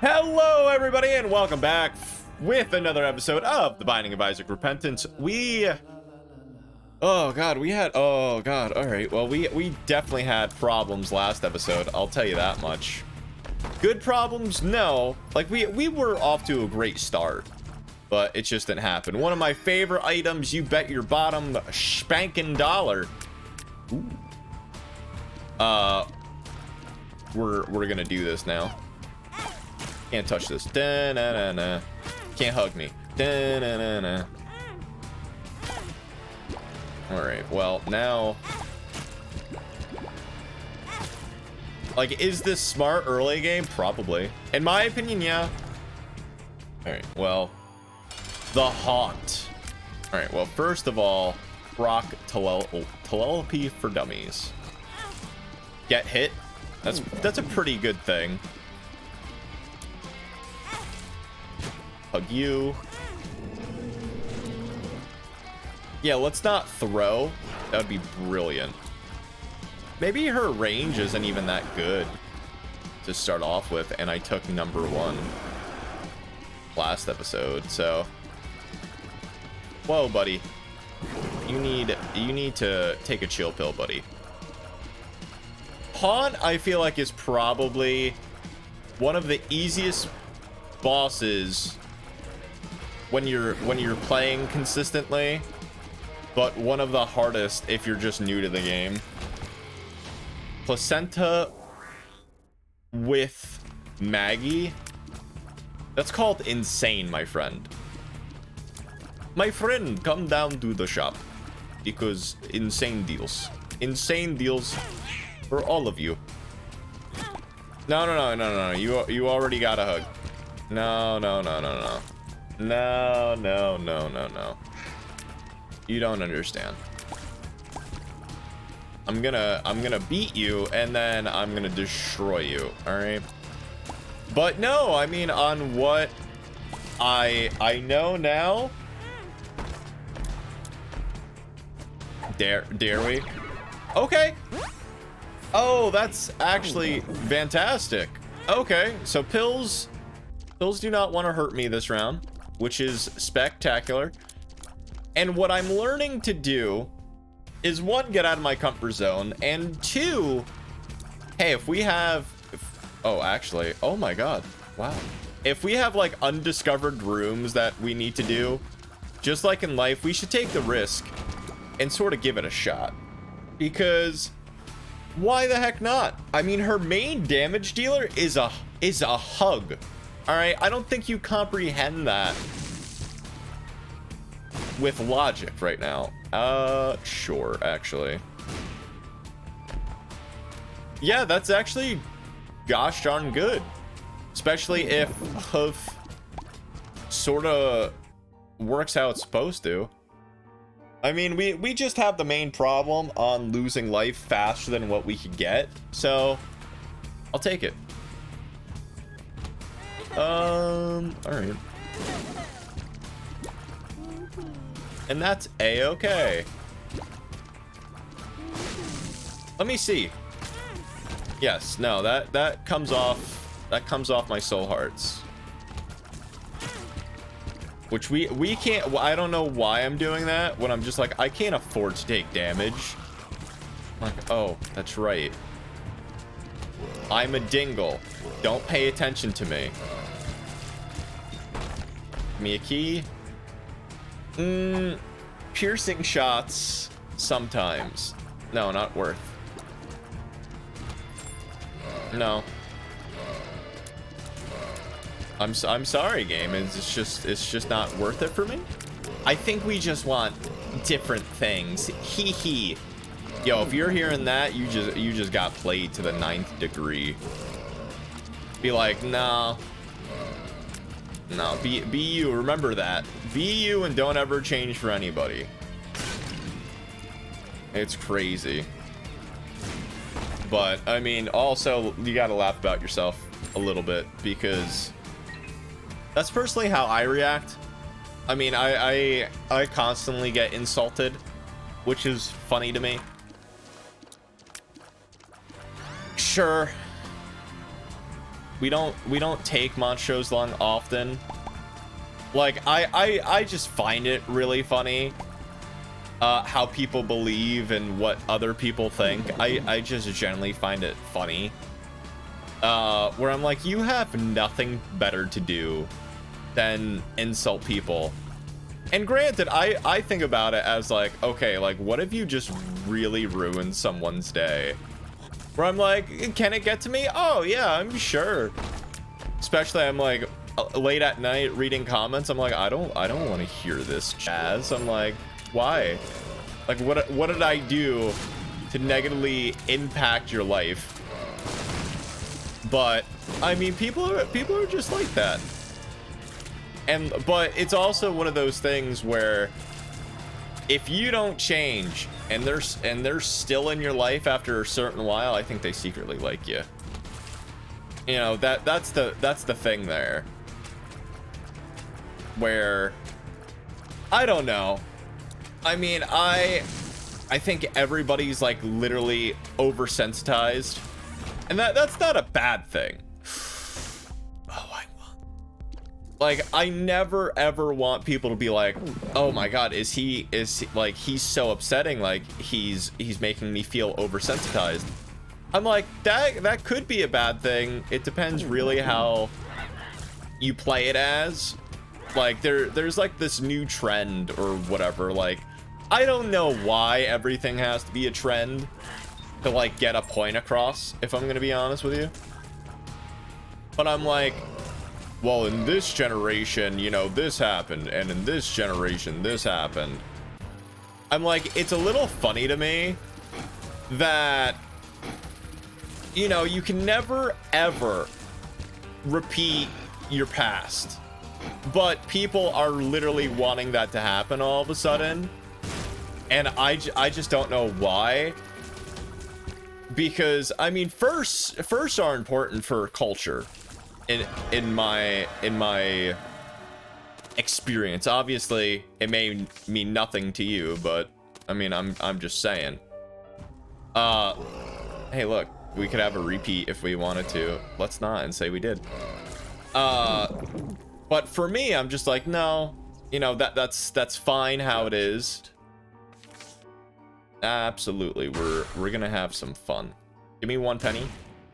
Hello, everybody, and welcome back with another episode of The Binding of Isaac Repentance. Oh god, all right, well, we definitely had problems last episode, I'll tell you that much. Good problems? No. Like, we were off to a great start, but it just didn't happen. One of my favorite items, you bet your bottom spanking dollar. Ooh. We're gonna do this now. Can't touch this. Da-na-na-na. Can't hug me. Da-na-na-na. Alright, well, now... Like, is this smart early game? Probably. In my opinion, yeah. Alright, well... The Haunt. Alright, well, first of all, rock telepathy for dummies. Get hit. That's a pretty good thing. Hug you. Yeah, let's not throw. That would be brilliant. Maybe her range isn't even that good to start off with, and I took number 1 last episode, so... Whoa, buddy. You need to take a chill pill, buddy. Haunt, I feel like, is probably one of the easiest bosses when you're playing consistently, but one of the hardest if you're just new to the game. Placenta with Maggie, that's called insane, my friend. My friend, come down to the shop because insane deals for all of you. No, you already got a hug. No. No. You don't understand. I'm gonna beat you and then I'm gonna destroy you, all right? But no, I mean, on what I know now. Dare we? Okay. Oh, that's actually fantastic. Okay, so pills do not want to hurt me this round, which is spectacular. And what I'm learning to do is, 1, get out of my comfort zone, and 2, hey, oh my god, wow. If we have like undiscovered rooms that we need to do, just like in life, we should take the risk and sort of give it a shot, because why the heck not? I mean, her main damage dealer is a hug. All right, I don't think you comprehend that with logic right now. Sure, actually. Yeah, that's actually gosh darn good, especially if Hoof sort of works how it's supposed to. I mean, we just have the main problem on losing life faster than what we could get, so I'll take it. All right. And that's a-okay. Let me see. Yes, no, that comes off my soul hearts. Which we can't, I don't know why I'm doing that when I'm just like, I can't afford to take damage. Like, oh, that's right. I'm a dingle. Don't pay attention to me. Give me a key. Piercing shots sometimes. No, not worth. No. I'm sorry, game. It's just not worth it for me. I think we just want different things. Hee hee. Yo, if you're hearing that, you just got played to the 9th degree. Be like, no. No, be you. Remember that. Be you and don't ever change for anybody. It's crazy. But I mean, also you gotta laugh about yourself a little bit, because that's personally how I react. I mean, I constantly get insulted, which is funny to me. Sure. We don't take Monstros long often. Like, I just find it really funny how people believe and what other people think. I just generally find it funny. Where I'm like, you have nothing better to do than insult people. And granted, I think about it as like, okay, like, what if you just really ruined someone's day? Where I'm like, can it get to me? Oh, yeah, I'm sure. Especially, I'm like, late at night reading comments. I'm like, I don't want to hear this, Chaz. I'm like, why? Like, what did I do to negatively impact your life? But, I mean, people are just like that. But it's also one of those things where if you don't change and they're still in your life after a certain while, I think they secretly like you. You know, that's the thing there. Where I don't know. I mean, I think everybody's like literally oversensitized. And that's not a bad thing. Like, I never ever want people to be like, oh my god, is he like, he's so upsetting, like he's making me feel oversensitized. I'm like, that could be a bad thing. It depends really how you play it as. Like, there's like this new trend or whatever. Like, I don't know why everything has to be a trend to like get a point across, if I'm gonna be honest with you. But I'm like, well, in this generation, you know, this happened, and in this generation, this happened. I'm like, it's a little funny to me that, you know, you can never, ever repeat your past. But people are literally wanting that to happen all of a sudden. And I just don't know why. Because, I mean, firsts are important for culture. In my experience. Obviously it may mean nothing to you, but I mean, I'm just saying. Hey, look, we could have a repeat if we wanted to. Let's not and say we did. But for me, I'm just like, no, you know, that's fine how it is. Absolutely, we're gonna have some fun. Give me 1 penny.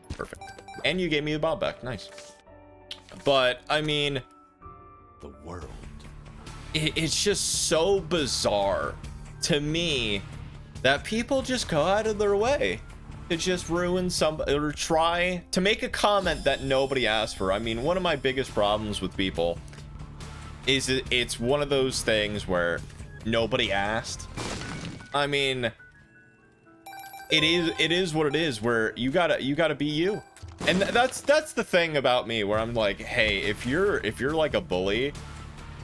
Perfect. And you gave me the ball back. Nice. But I mean, the world, it's just so bizarre to me that people just go out of their way to just ruin somebody or try to make a comment that nobody asked for. I mean, one of my biggest problems with people is it's one of those things where nobody asked. I mean, it is what it is, where you gotta be you. And that's the thing about me, where I'm like, hey, if you're like a bully,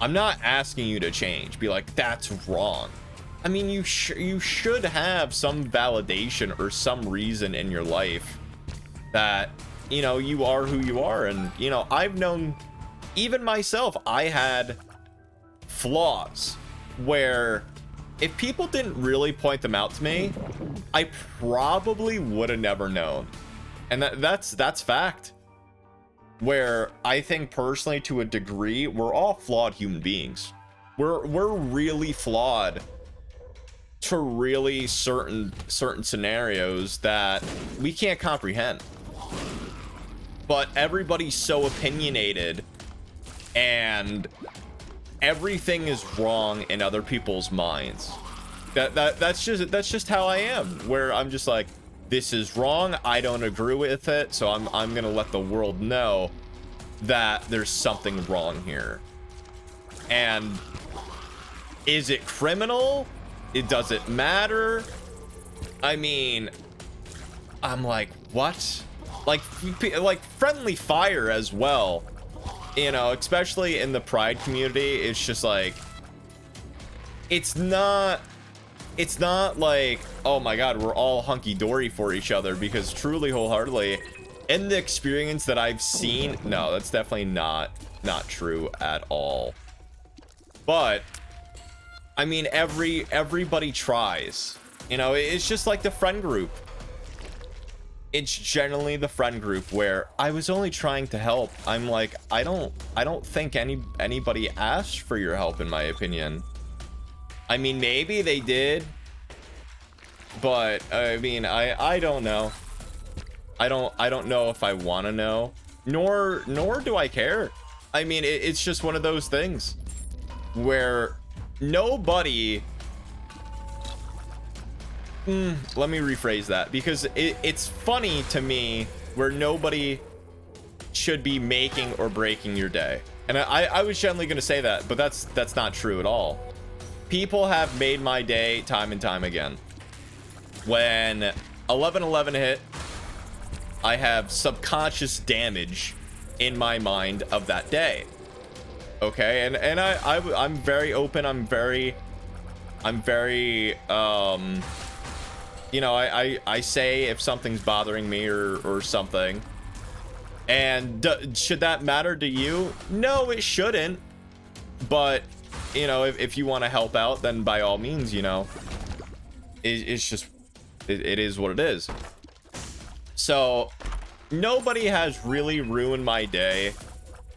I'm not asking you to change. Be like, that's wrong. I mean, you should have some validation or some reason in your life that, you know, you are who you are. And, you know, I've known, even myself, I had flaws where if people didn't really point them out to me, I probably would have never known. And that's fact. Where I think personally, to a degree, we're all flawed human beings. We're really flawed to really certain scenarios that we can't comprehend. But everybody's so opinionated, and everything is wrong in other people's minds. That's just how I am. Where I'm just like, this is wrong, I don't agree with it, so I'm gonna let the world know that there's something wrong here. And is it criminal? Does it matter? I mean, I'm like, what? Like friendly fire as well, you know, especially in the Pride community. It's just like, it's not like, oh my god, we're all hunky-dory for each other, because truly, wholeheartedly, in the experience that I've seen, no, that's definitely not true at all. But I mean, everybody tries, you know. It's just like the friend group. it's generally the friend group where I was only trying to help. I'm like, I don't think anybody asked for your help, in my opinion. I mean, maybe they did, but I mean, I don't know. I don't know if I want to know, nor do I care. I mean, it's just one of those things where nobody, let me rephrase that, because it's funny to me where nobody should be making or breaking your day. And I was generally going to say that, but that's not true at all. People have made my day time and time again. When 11/11 hit, I have subconscious damage in my mind of that day. Okay, and I'm very open. I'm very you know, I say if something's bothering me or something. And should that matter to you? No, it shouldn't. But you know, if you want to help out, then by all means, you know, it's just it is what it is. So nobody has really ruined my day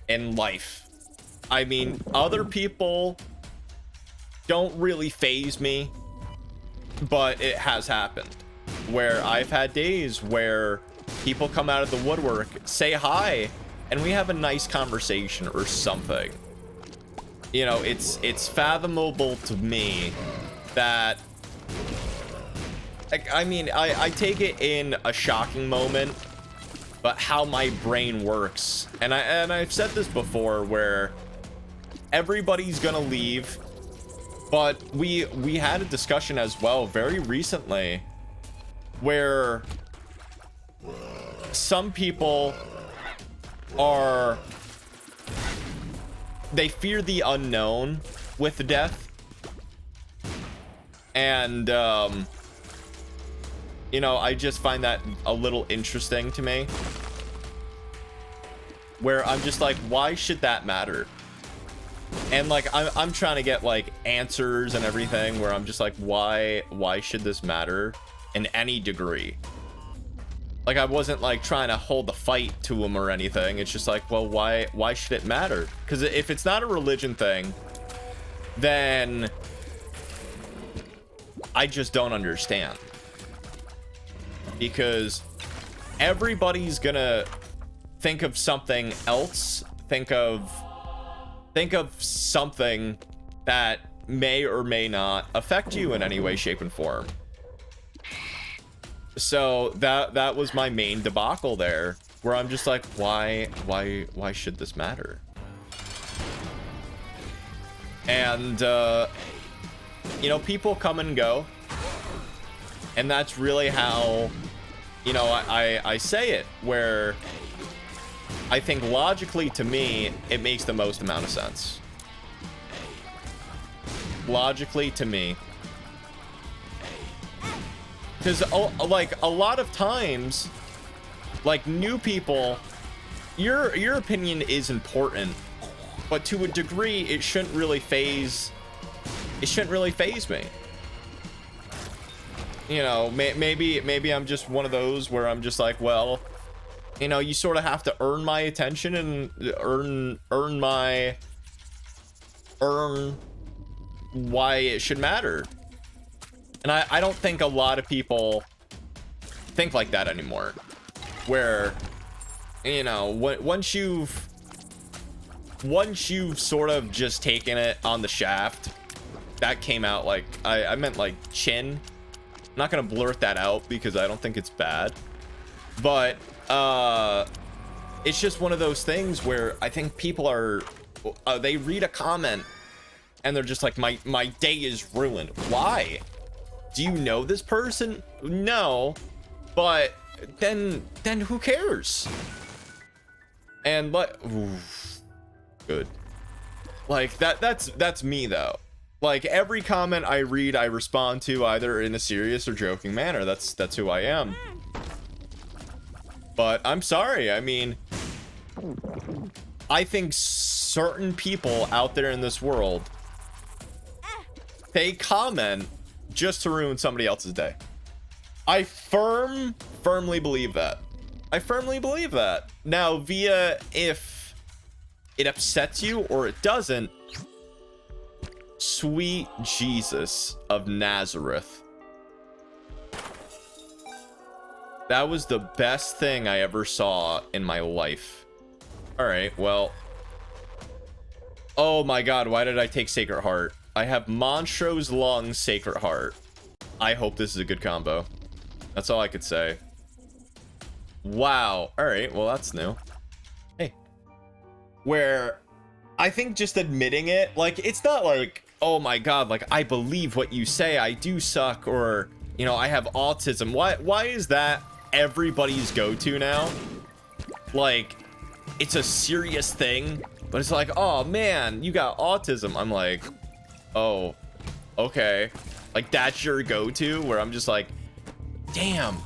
in life. I mean, other people don't really faze me, but it has happened where I've had days where people come out of the woodwork, say hi, and we have a nice conversation or something. You know, it's fathomable to me that, I mean, I take it in a shocking moment, but how my brain works. And I've said this before, where everybody's gonna leave, but we had a discussion as well very recently where some people they fear the unknown with death. And you know, I just find that a little interesting to me, where I'm just like, why should that matter? And like, I'm trying to get like answers and everything, where I'm just like, why should this matter in any degree? Like, I wasn't like trying to hold the fight to him or anything. It's just like, well, why should it matter? Because if it's not a religion thing, then I just don't understand. Because everybody's gonna think of something else, think of something that may or may not affect you in any way, shape, and form. So that was my main debacle there, where I'm just like, why should this matter? And you know, people come and go, and that's really how, you know, I say it, where I think logically, to me, it makes the most amount of sense. Logically, to me. Because, like, a lot of times, like, new people, your opinion is important, but to a degree, it shouldn't really phase me. You know, maybe I'm just one of those where I'm just like, well, you know, you sort of have to earn my attention and earn why it should matter. And I don't think a lot of people think like that anymore, where, you know, once you've sort of just taken it on the shaft, that came out like, I meant like chin. I'm not gonna blurt that out because I don't think it's bad, but it's just one of those things where I think people are they read a comment and they're just like, my day is ruined. Why? Do you know this person? No, but then who cares? And but good, like that's me though. Like, every comment I read, I respond to either in a serious or joking manner. That's who I am. But I'm sorry. I mean, I think certain people out there in this world, they comment just to ruin somebody else's day. I firmly believe that. I firmly believe that. Now, via if it upsets you or it doesn't, sweet Jesus of Nazareth. That was the best thing I ever saw in my life. All right, well. Oh my God, why did I take Sacred Heart? I have Monstro's Lung, Sacred Heart. I hope this is a good combo. That's all I could say. Wow. All right, well, that's new. Hey. Where I think just admitting it, like, it's not like, oh my God, like, I believe what you say, I do suck, or, you know, I have autism. Why is that everybody's go-to now? Like, it's a serious thing, but it's like, oh man, you got autism. I'm like, oh, okay. Like, that's your go-to, where I'm just like, damn.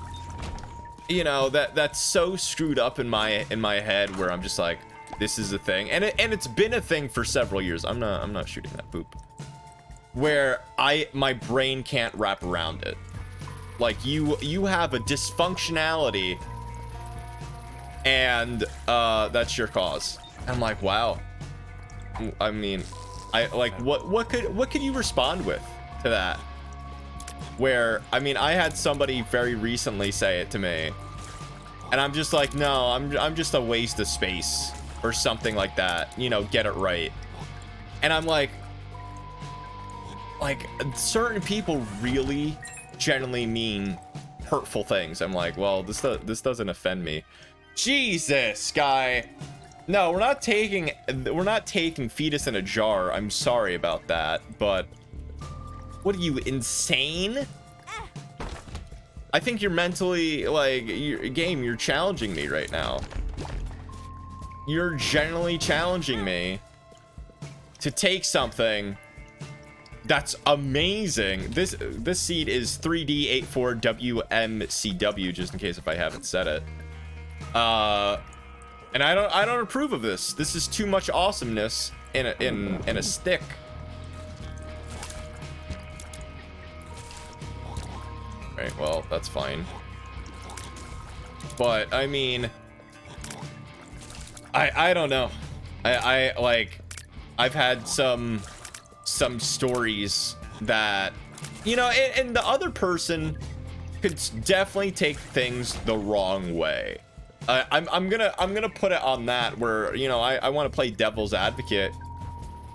You know, that's so screwed up in my head, where I'm just like, this is a thing, and it's been a thing for several years. I'm not shooting that poop. Where my brain can't wrap around it. Like, you have a dysfunctionality, and that's your cause. I'm like, wow. I mean, I like, what could you respond with to that? Where, I mean, I had somebody very recently say it to me, and I'm just like, no, I'm just a waste of space or something like that, you know, get it right. And I'm like certain people really generally mean hurtful things. I'm like, well, this doesn't offend me. Jesus, guy. No, we're not taking fetus in a jar. I'm sorry about that, but what are you, insane? I think you're mentally, like, you're challenging me right now. You're generally challenging me to take something that's amazing. This seed is 3D84WMCW, just in case if I haven't said it. And I don't approve of this. This is too much awesomeness in a stick. Right, well, that's fine. But I mean, I don't know. I like, I've had some stories that, you know, and the other person could definitely take things the wrong way. I'm gonna put it on that, where, you know, I want to play devil's advocate,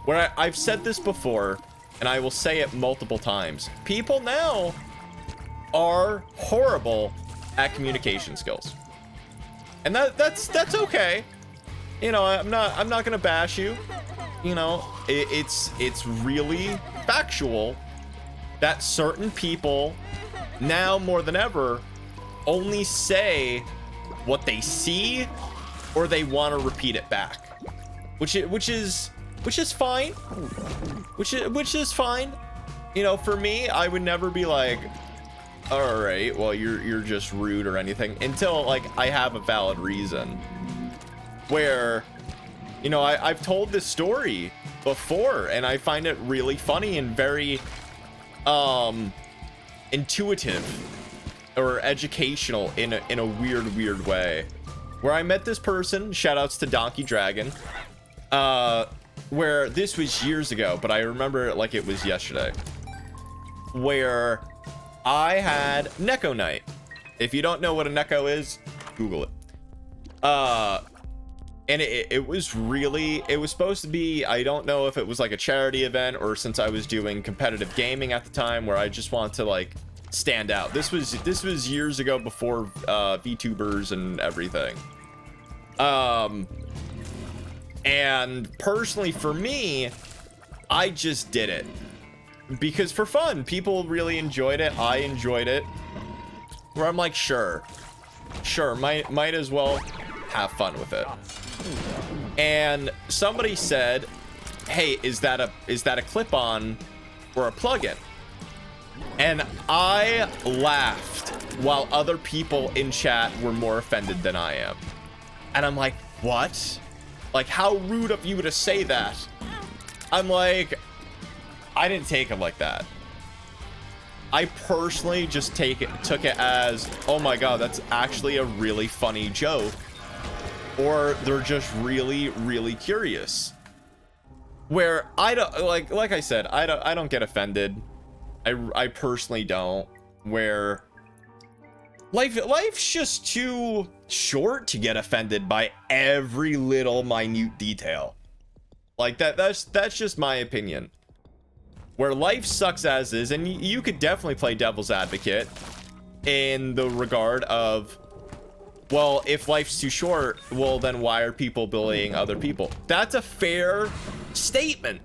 where I've said this before, and I will say it multiple times. People now are horrible at communication skills, and that's okay. You know, I'm not gonna bash you. You know, it's really factual that certain people now more than ever only say what they see, or they want to repeat it back, which is fine. Which is fine. You know, for me, I would never be like, all right, well, you're just rude or anything, until, like, I have a valid reason. Where, you know, I've told this story before, and I find it really funny and very intuitive or educational in a weird way. Where I met this person, shout outs to Donkey Dragon, where this was years ago, but I remember it like it was yesterday, where I had Neko Night. If you don't know what a Neko is, Google it. And it was supposed to be, I don't know if it was like a charity event, or since I was doing competitive gaming at the time, where I just wanted to, like, stand out. This was years ago, before VTubers and everything. And personally for me, I just did it because for fun. People really enjoyed it. I enjoyed it. Where I'm like, sure, might as well have fun with it. And somebody said, hey, is that a clip-on or a plugin? And I laughed while other people in chat were more offended than I am. And I'm like, what? Like, how rude of you to say that. I'm like, I didn't take him like that. I personally just took it as, oh my god, that's actually a really funny joke, or they're just really, really curious. Where I don't like I said, I don't get offended. I personally don't. Where life's just too short to get offended by every little minute detail. Like that's just my opinion. Where life sucks as is, and you could definitely play devil's advocate in the regard of, well, if life's too short, well, then why are people bullying other people? That's a fair statement.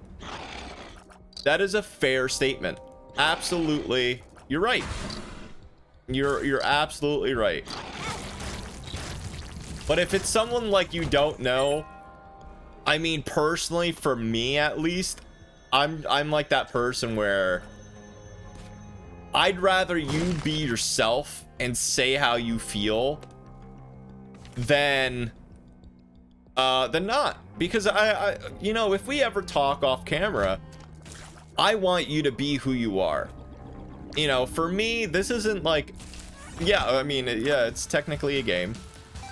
That is a fair statement. Absolutely. You're right. You're absolutely right. But if it's someone like you don't know, I mean, personally, for me at least, I'm like that person where I'd rather you be yourself and say how you feel than not. Because I you know, if we ever talk off camera, I want you to be who you are. You know, for me, this isn't like, yeah, I mean, yeah, it's technically a game.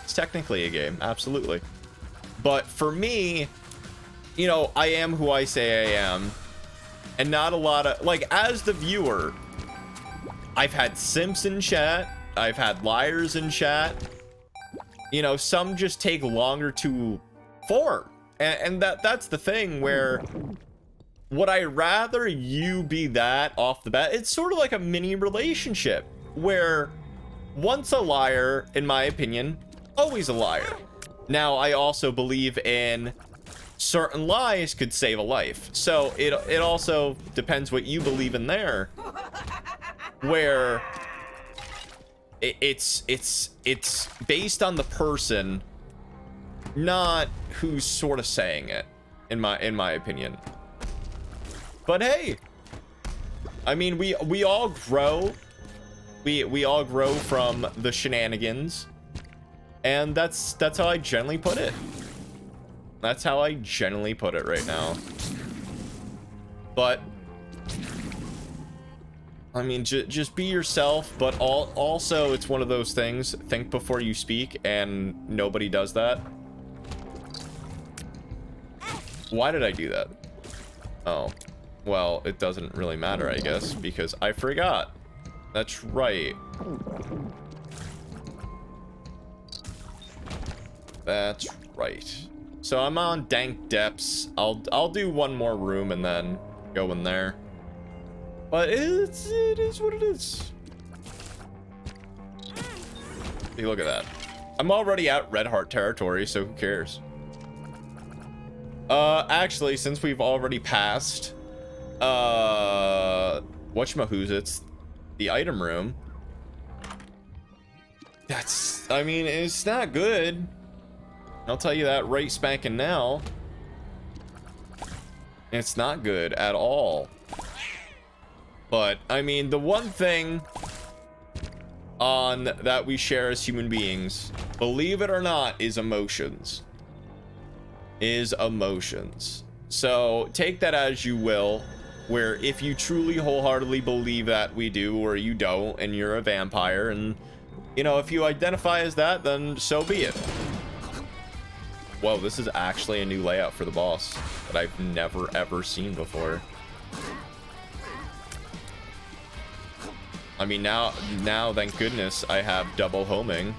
It's technically a game, absolutely. But for me, you know, I am who I say I am. And not a lot of, like, as the viewer, I've had simps in chat. I've had liars in chat. You know, some just take longer to form. And that's the thing where, would I rather you be that off the bat? It's sort of like a mini relationship where once a liar, in my opinion, always a liar. Now, I also believe in certain lies could save a life. So it also depends what you believe in there. Where it's based on the person, not who's sort of saying it, in my opinion. But hey, I mean, we all grow. We all grow from the shenanigans. And that's how I generally put it. That's how I generally put it right now. But I mean, just be yourself, but also it's one of those things, think before you speak, and nobody does that. Why did I do that? Oh, well, it doesn't really matter, I guess, because I forgot. That's right. That's right. So I'm on dank depths. I'll do one more room and then go in there. But it is what it is. Hey, look at that. I'm already at Red Heart territory, so who cares? Actually, since we've already passed, whatchamahoots, the item room. I mean, it's not good. I'll tell you that right spanking now. It's not good at all. But I mean, the one thing on that we share as human beings, believe it or not, is emotions. So take that as you will, where if you truly wholeheartedly believe that we do, or you don't, and you're a vampire, and you know, if you identify as that, then so be it. Whoa, this is actually a new layout for the boss that I've never ever seen before. I mean, now, thank goodness, I have double homing.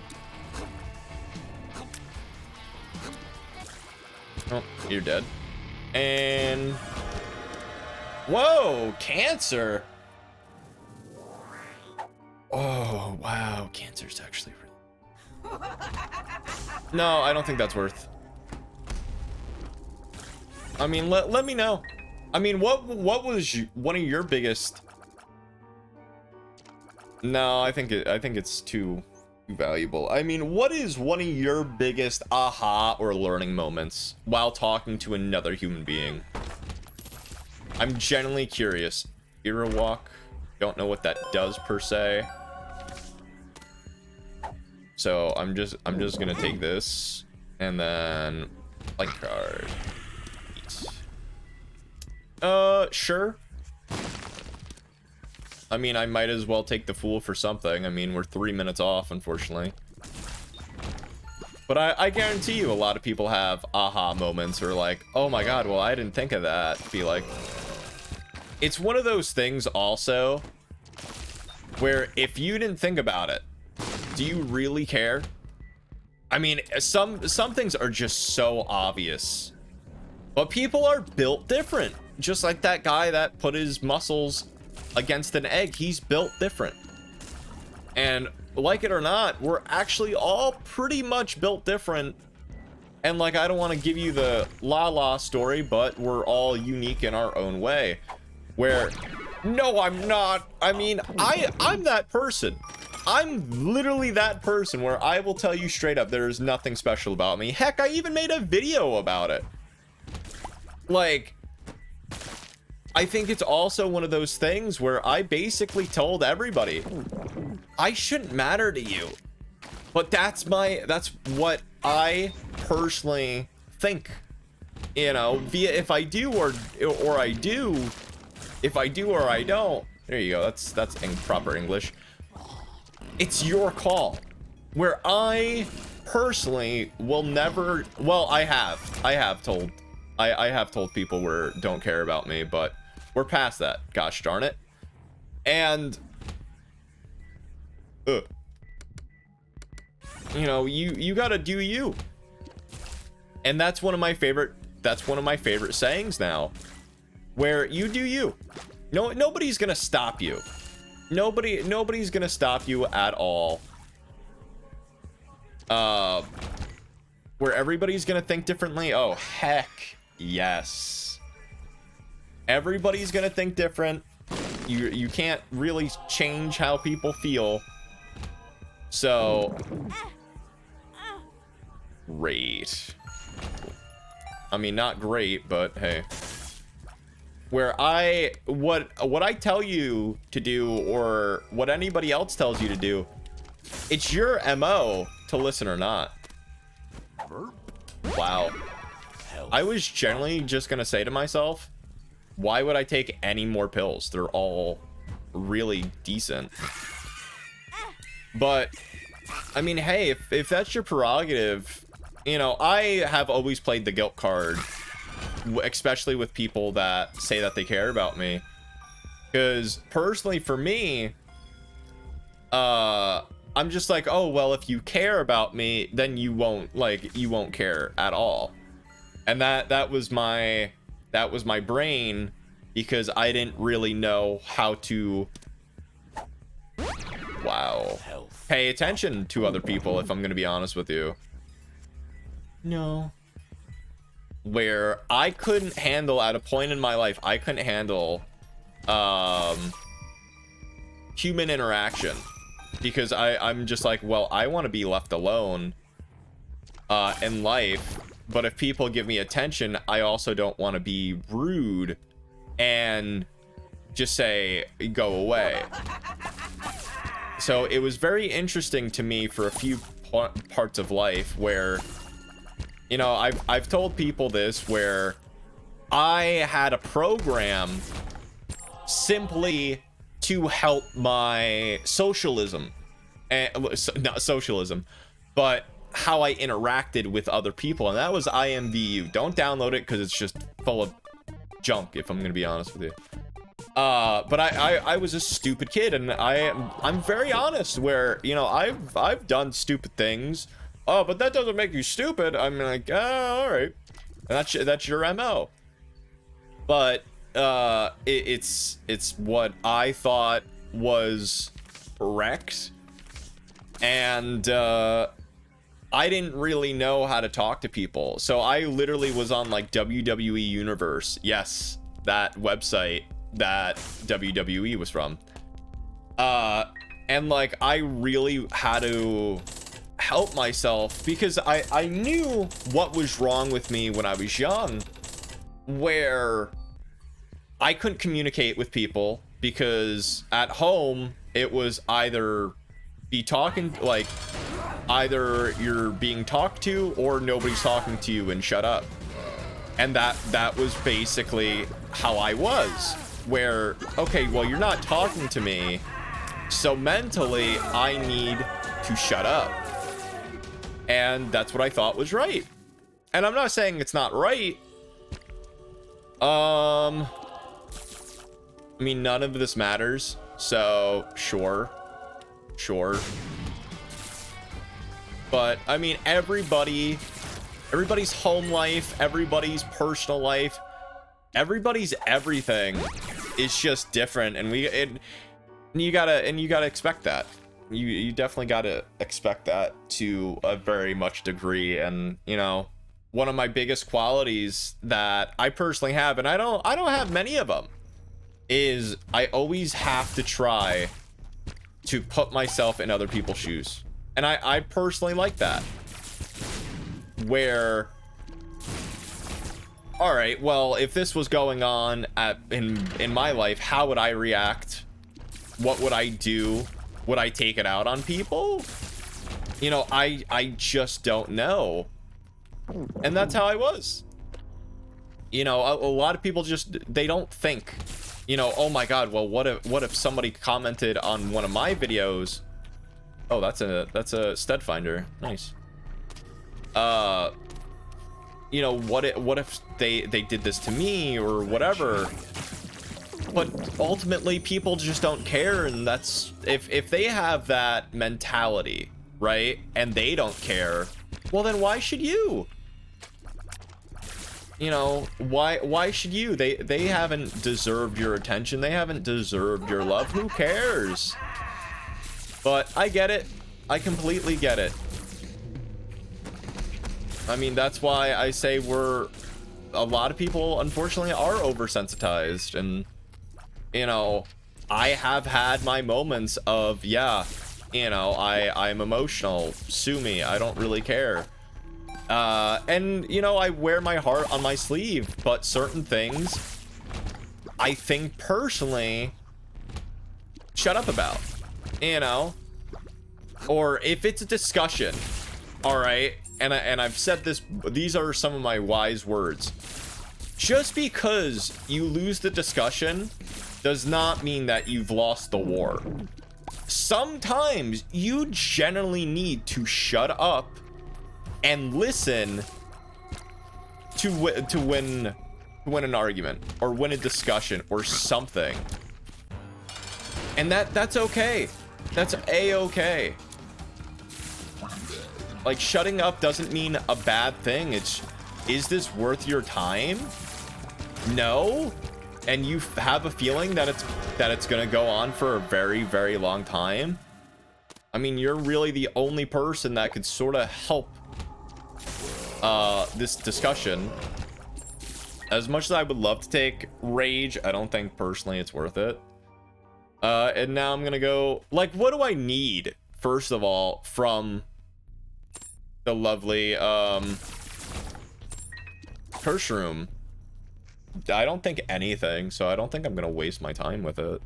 Oh, you're dead. And... whoa, cancer! Oh, wow, cancer's actually really... no, I don't think that's worth... I mean, let me know. I mean, what was one of your biggest... no, I think it's too valuable. I mean, what is one of your biggest aha or learning moments while talking to another human being? I'm genuinely curious. Hero walk. Don't know what that does per se. So I'm just gonna take this and then like card. Sure. I mean, I might as well take the fool for something. I mean, we're 3 minutes off, unfortunately. But I guarantee you a lot of people have aha moments or like, oh my god, well, I didn't think of that. Be like, it's one of those things also where if you didn't think about it, do you really care? I mean, some things are just so obvious, but people are built different. Just like that guy that put his muscles against an egg, he's built different. And like it or not, we're actually all pretty much built different. And like, I don't want to give you the la story, but we're all unique in our own way. Where, no, I'm not. I mean, I'm that person. I'm literally that person where I will tell you straight up, there is nothing special about me. Heck, I even made a video about it. Like, I think it's also one of those things where I basically told everybody, I shouldn't matter to you. But that's what I personally think. You know, via if I do or I do, if I do or I don't. There you go. That's improper English. It's your call. Where I personally will never, well, I have told people where don't care about me, but we're past that, gosh darn it. And you know, you gotta do you. And that's one of my favorite sayings now, where you do you. No, nobody's gonna stop you. Nobody's gonna stop you at all. Where everybody's gonna think differently. Oh heck yes, everybody's gonna think different. You can't really change how people feel. So great. I mean, not great, but hey. Where what I tell you to do, or what anybody else tells you to do, it's your MO to listen or not. Wow. I was generally just gonna say to myself, why would I take any more pills? They're all really decent. But I mean, hey, if that's your prerogative, you know, I have always played the guilt card, especially with people that say that they care about me, because personally for me, I'm just like, oh well, if you care about me, then you won't care at all. And that was my brain, because I didn't really know how to pay attention to other people, if I'm gonna be honest with you. No. Where I couldn't handle, at a point in my life, I couldn't handle human interaction, because I'm just like, well, I want to be left alone in life, but if people give me attention, I also don't want to be rude and just say go away. So it was very interesting to me for a few parts of life where, you know, I've told people this, where I had a program simply to help my socialism, not socialism, but how I interacted with other people, and that was IMVU. Don't download it because it's just full of junk, if I'm gonna be honest with you. But I was a stupid kid, and I'm very honest, where, you know, I've done stupid things. Oh, but that doesn't make you stupid. I'm like, oh, all right, and that's your MO. But it's what I thought was correct, and I didn't really know how to talk to people, so I literally was on like WWE Universe. Yes, that website that WWE was from. And like, I really had to help myself, because I knew what was wrong with me when I was young, where I couldn't communicate with people, because at home it was either either you're being talked to or nobody's talking to you and shut up. And that was basically how I was. where, okay, well, you're not talking to me, so mentally I need to shut up. And that's what I thought was right. And I'm not saying it's not right. I mean, none of this matters, so sure. But I mean, everybody's home life, everybody's personal life, everybody's everything is just different, and you gotta expect that. You definitely gotta expect that to a very much degree. And you know, one of my biggest qualities that I personally have, and I don't have many of them, is I always have to try to put myself in other people's shoes. And I personally like that. Where, all right, well, if this was going on in my life, how would I react? What would I do? Would I take it out on people? You know, I just don't know. And that's how I was. You know, a lot of people just, they don't think, you know, oh my God, well, what if somebody commented on one of my videos? Oh, that's a stud finder. Nice. You know, what if they did this to me or whatever? But ultimately, people just don't care, and that's, if they have that mentality, right, and they don't care, well then why should you? You know, why should you? They haven't deserved your attention. They haven't deserved your love. Who cares? But I get it. I completely get it. I mean, that's why I say a lot of people, unfortunately, are oversensitized. And, you know, I have had my moments of, yeah, you know, I'm emotional. Sue me. I don't really care. And, you know, I wear my heart on my sleeve. But certain things, I think personally, shut up about. You know? Or if it's a discussion, all right, and I've said this, these are some of my wise words. Just because you lose the discussion does not mean that you've lost the war. Sometimes you generally need to shut up and listen to win an argument or win a discussion or something. And that's okay. That's a-okay. Like, shutting up doesn't mean a bad thing. It's, is this worth your time? No. And you have a feeling that it's gonna go on for a very, very long time. I mean, you're really the only person that could sort of help this discussion. As much as I would love to take rage, I don't think personally it's worth it. And now I'm gonna go, like, what do I need, first of all, from the lovely curse room? I don't think anything, so I don't think I'm gonna waste my time with it.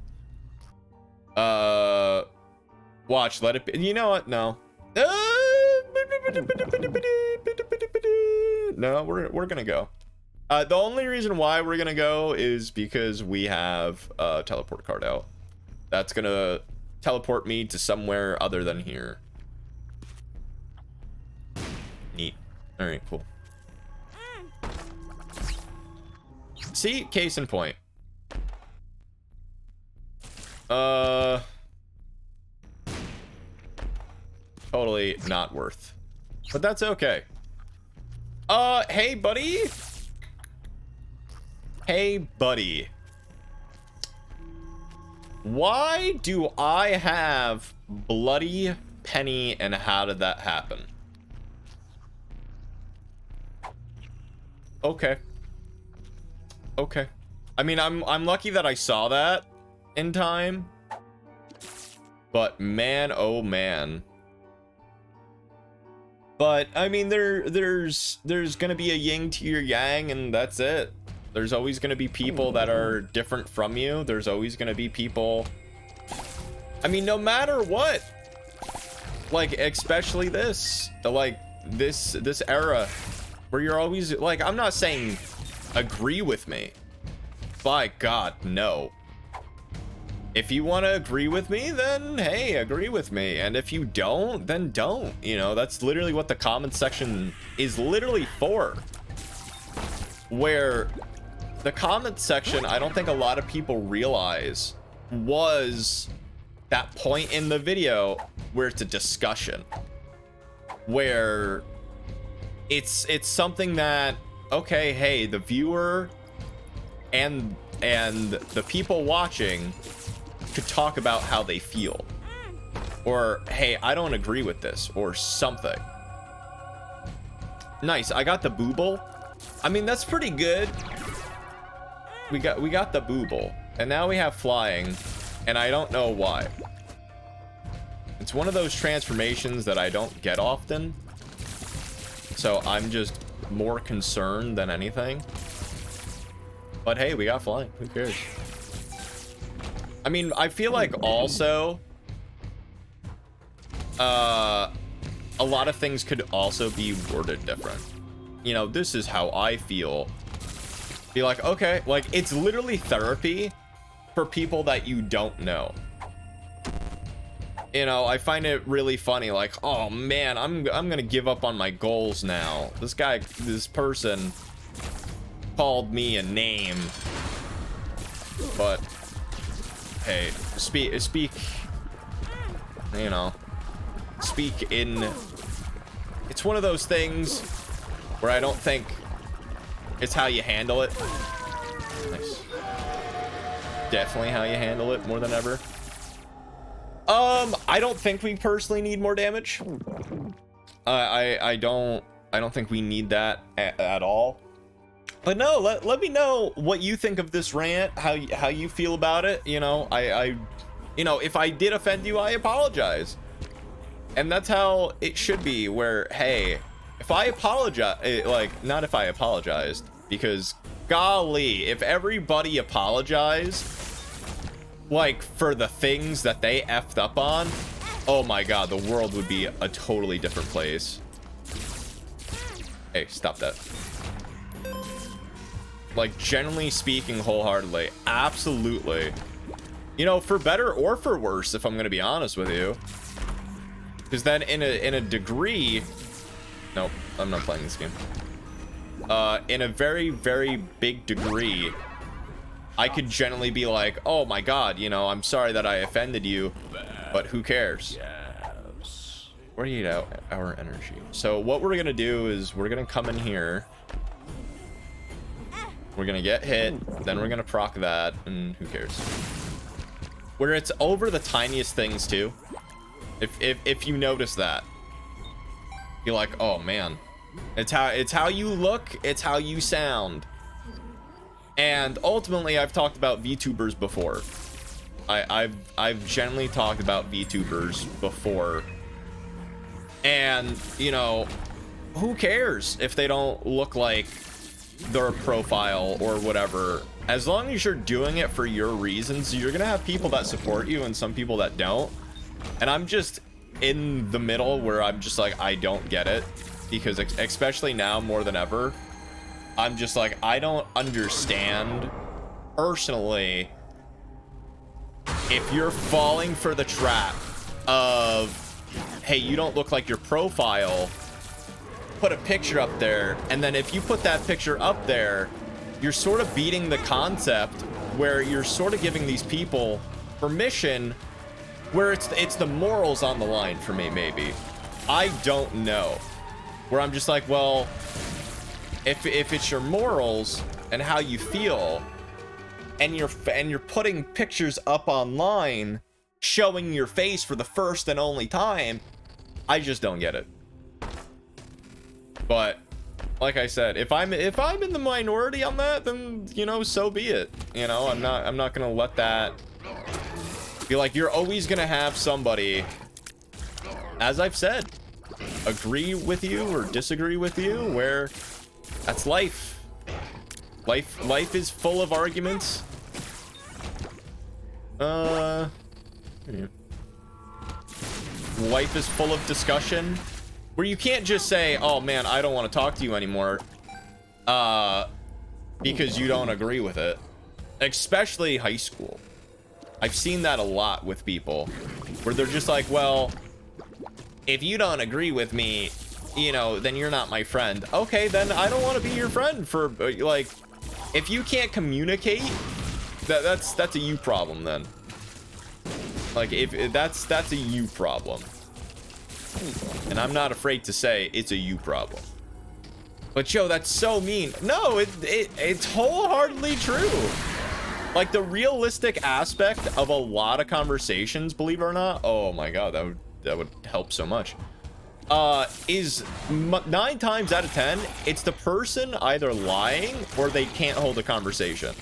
Watch, let it be. You know what? No. No, we're gonna go. The only reason why we're gonna go is because we have a teleport card out. That's gonna teleport me to somewhere other than here. Neat. All right, cool. See, case in point. Totally not worth. But that's okay. Hey, buddy. Hey, buddy. Why do I have bloody penny, and how did that happen? Okay. Okay. I mean, I'm lucky that I saw that in time. But man, oh man. But I mean, there's gonna be a yin to your yang, and that's it. There's always gonna be people that are different from you. There's always gonna be people, I mean, no matter what. Like, especially this era where you're always like, I'm not saying agree with me, by God, no. If you want to agree with me, then hey, agree with me. And if you don't, then don't. You know, that's literally what the comment section is literally for. Where the comment section, I don't think a lot of people realize, was that point in the video where it's a discussion. Where it's something that, okay, hey, the viewer and the people watching could talk about how they feel, or hey, I don't agree with this, or something. Nice, I got the booble. I mean, that's pretty good. We got the booble, and now we have flying, and I don't know why. It's one of those transformations that I don't get often, so I'm just more concerned than anything. But hey, we got flying, who cares? I mean, I feel like also a lot of things could also be worded different. You know, this is how I feel. Be like, okay, like it's literally therapy for people that you don't know. You know, I find it really funny, like, oh man, I'm gonna give up on my goals now. This person called me a name, but hey, speak, you know, speak in, it's one of those things where I don't think it's how you handle it. Nice. Definitely how you handle it more than ever. I don't think we personally need more damage. I don't think we need that at all. But no, let me know what you think of this rant, how you feel about it. You know, you know, if I did offend you, I apologize. And that's how it should be, where, hey, if I apologize, like, not if I apologized, because golly, if everybody apologized, like, for the things that they effed up on, oh my God, the world would be a totally different place. Hey, stop that. Like, generally speaking, wholeheartedly, absolutely. You know, for better or for worse, if I'm gonna be honest with you. Because then in a degree, nope, I'm not playing this game. In a very, very big degree, I could generally be like, oh my God, you know, I'm sorry that I offended you, but who cares? 48 hour energy. So what we're gonna do is we're gonna come in here. We're gonna get hit, then we're gonna proc that, and who cares? Where it's over the tiniest things too. If you notice that, you're like, oh man, it's how you look, it's how you sound. And ultimately, I've talked about VTubers before. I've generally talked about VTubers before. And, you know, who cares if they don't look like their profile or whatever? As long as you're doing it for your reasons, you're gonna have people that support you and some people that don't. And I'm just in the middle where I'm just like, I don't get it, because especially now more than ever, I'm just like, I don't understand personally if you're falling for the trap of, hey, you don't look like your profile, put a picture up there, and then if you put that picture up there, you're sort of beating the concept where you're sort of giving these people permission, where it's the morals on the line for me, maybe. I don't know. Where I'm just like, well, if it's your morals and how you feel, and you're putting pictures up online showing your face for the first and only time, I just don't get it. But like I said, if I'm in the minority on that, then, you know, so be it. You know, I'm not gonna let that be like, you're always gonna have somebody, as I've said, agree with you or disagree with you, where that's life. Life is full of arguments. Life is full of discussion, where you can't just say, oh man, I don't want to talk to you anymore, because you don't agree with it. especially high school. I've seen that a lot with people where they're just like, well, if you don't agree with me, you know, then you're not my friend. Okay, then I don't want to be your friend for, like, if you can't communicate, that's a you problem then. Like, if that's a you problem. And I'm not afraid to say it's a you problem. But yo, that's so mean. No, it's wholeheartedly true. Like, the realistic aspect of a lot of conversations, believe it or not, oh my god, that would help so much. Is 9 times out of 10, it's the person either lying or they can't hold a conversation.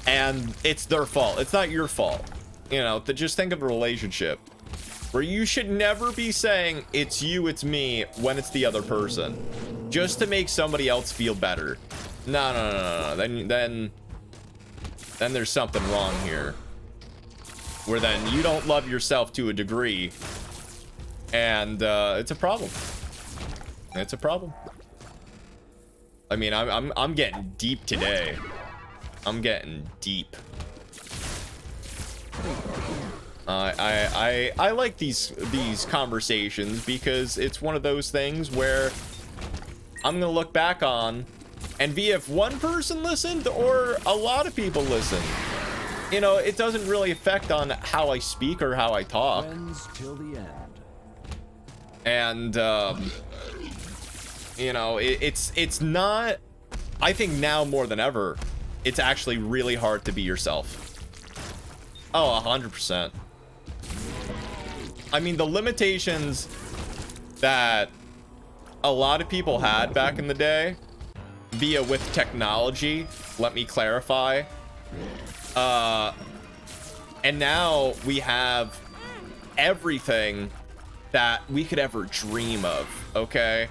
And it's their fault. It's not your fault. You know, just think of a relationship where you should never be saying it's you, it's me when it's the other person, just to make somebody else feel better. No. Then there's something wrong here. Where then you don't love yourself to a degree, and it's a problem. It's a problem. I mean, I'm getting deep today. I'm getting deep. I like these conversations because it's one of those things where I'm gonna look back on and be if one person listened or a lot of people listened. You know, it doesn't really affect on how I speak or how I talk. Friends till the end. And you know, it's not, I think now more than ever, it's actually really hard to be yourself. Oh, 100%. I mean, the limitations that a lot of people had back in the day via with technology, let me clarify. And now we have everything that we could ever dream of, okay?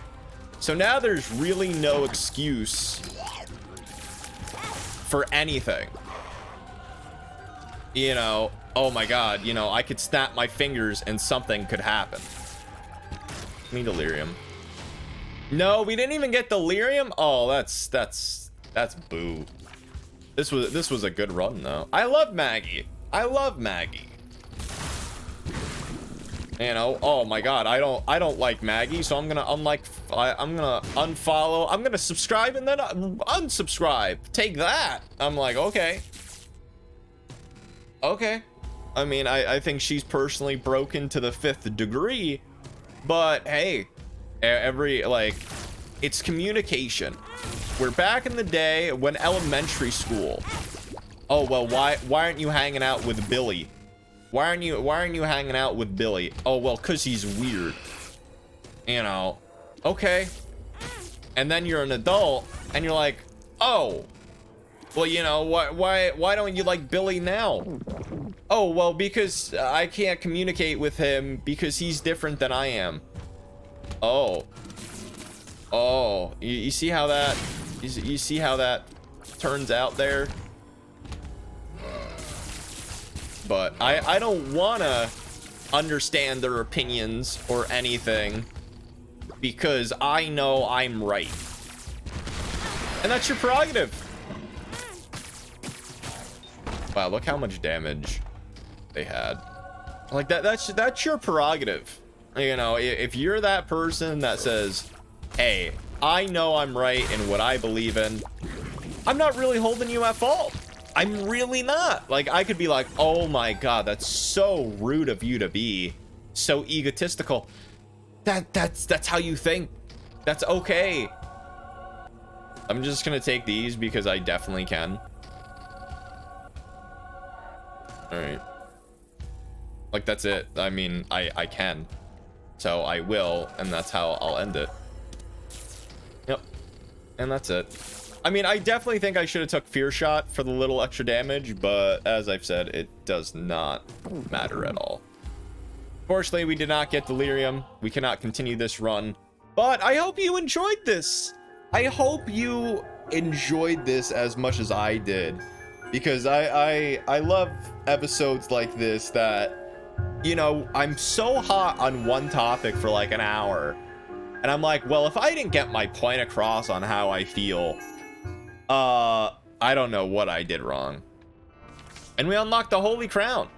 So now there's really no excuse for anything. You know, oh my god, you know, I could snap my fingers and something could happen. Need delirium. No, we didn't even get delirium. Oh, that's boo. This was a good run though. I love Maggie. I love Maggie. You know, oh my god, I don't like Maggie, so I'm gonna unfollow. I'm gonna subscribe and then unsubscribe. Take that. I'm like, okay. Okay. I mean, I think she's personally broken to the 5th degree, but hey, it's communication. We're back in the day when elementary school. Oh, well, why aren't you hanging out with Billy? Why aren't you hanging out with Billy? Oh, well, cause he's weird. You know. Okay. And then you're an adult and you're like, oh, well, you know, why don't you like Billy now? Oh, well, because I can't communicate with him because he's different than I am. Oh. Oh, you see how that, you see how that turns out there? But I don't want to understand their opinions or anything because I know I'm right. And that's your prerogative. Wow, look how much damage they had. Like that's your prerogative. You know, if you're that person that says, hey, I know I'm right in what I believe in, I'm not really holding you at fault. I'm really not. Like, I could be like, oh my god, that's so rude of you to be so egotistical. That's how you think. That's okay. I'm just gonna take these because I definitely can. All right. Like, that's it. I mean, I can. So I will, and that's how I'll end it. Yep. And that's it. I mean, I definitely think I should have took Fear Shot for the little extra damage, but as I've said, it does not matter at all. Fortunately, we did not get Delirium. We cannot continue this run, but I hope you enjoyed this. I hope you enjoyed this as much as I did, because I love episodes like this that, you know, I'm so hot on one topic for like an hour, and I'm like, well, if I didn't get my point across on how I feel, I don't know what I did wrong. And we unlocked the Holy Crown.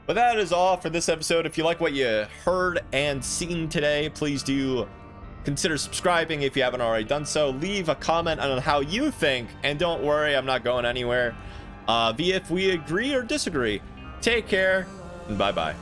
But that is all for this episode. If you like what you heard and seen today, please do consider subscribing if you haven't already done so. Leave a comment on how you think, and don't worry, I'm not going anywhere. If we agree or disagree. Take care, and bye-bye.